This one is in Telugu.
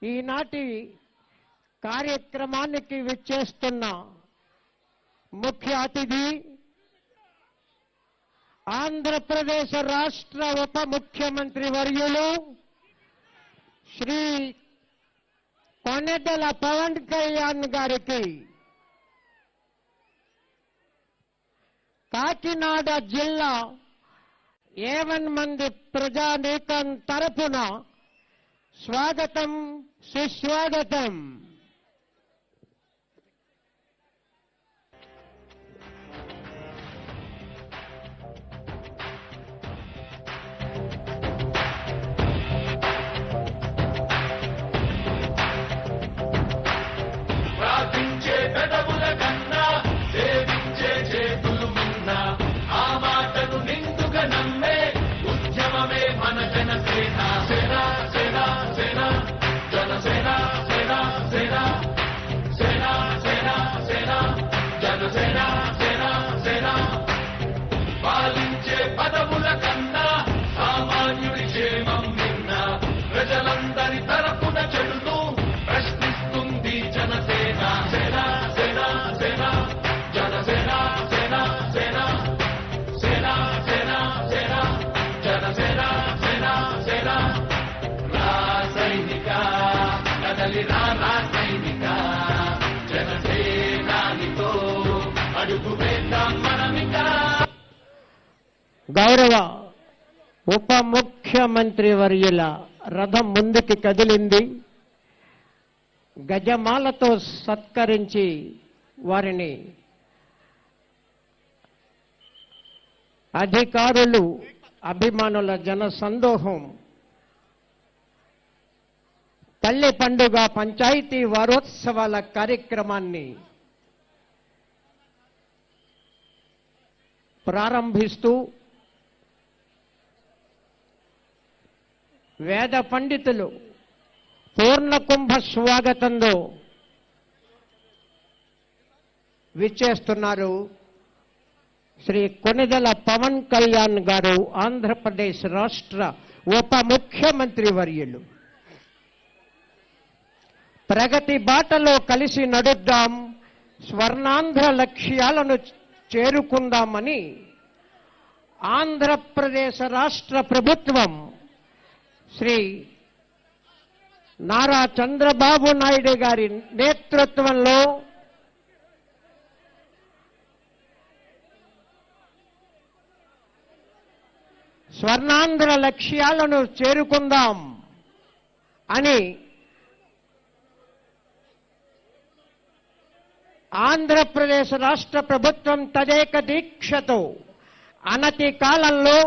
ఈనాటి కార్యక్రమానికి విచ్చేస్తున్న ముఖ్య అతిథి ఆంధ్రప్రదేశ్ రాష్ట్ర ఉప ముఖ్యమంత్రి వర్యులు శ్రీ కొణిదెల పవన్ కళ్యాణ్ గారికి కాకినాడ జిల్లా ఏవన్ మంది ప్రజానీకం తరపున స్వాగతం సుస్వాగతం. ప్రార్థించే పెదవుల కన్నా సేవించే చేతులు మిన్న ఆ మాటను నిండుగా నమ్మే ఉద్యమమే మన జనసేన. సేన సేన సేన జనసేన సేన సేన సేన సేన సేన జనసేన సేన సేన. పాలించే పదవుల కన్నా సామాన్యుడి క్షేమం నిన్న ప్రజలందరి తరపున చెడును ప్రశ్నిస్తుంది జనసేన. సేన సేన సేన జనసేన సేన సేన సేన సేన సేన జనసేన సేన సేన. రా సైనిక కదలి రా సైనిక జనసేనానితో అడుగు వేద్దాం మనమిక. గౌరవ ఉప ముఖ్యమంత్రి వర్యుల రథం ముందుకి కదిలింది. గజమాలతో సత్కరించి వారిని అధికారులు అభిమానుల జన సందోహం పల్లె పండుగ పంచాయతీ వారోత్సవాల కార్యక్రమాన్ని ప్రారంభిస్తూ వేద పండితులు పూర్ణకుంభ స్వాగతంలో విచ్చేస్తున్నారు. శ్రీ కొణిదెల పవన్ కళ్యాణ్ గారు ఆంధ్రప్రదేశ్ రాష్ట్ర ఉప ముఖ్యమంత్రి వర్యులు. ప్రగతి బాటలో కలిసి నడుద్దాం, స్వర్ణాంధ్ర లక్ష్యాలను చేరుకుందామని ఆంధ్రప్రదేశ్ రాష్ట్ర ప్రభుత్వం శ్రీ నారా చంద్రబాబు నాయుడు గారి నేతృత్వంలో స్వర్ణాంధ్ర లక్ష్యాలను చేరుకుందాం అని ఆంధ్రప్రదేశ్ రాష్ట్ర ప్రభుత్వం తదేక దీక్షతో అనతి కాలంలో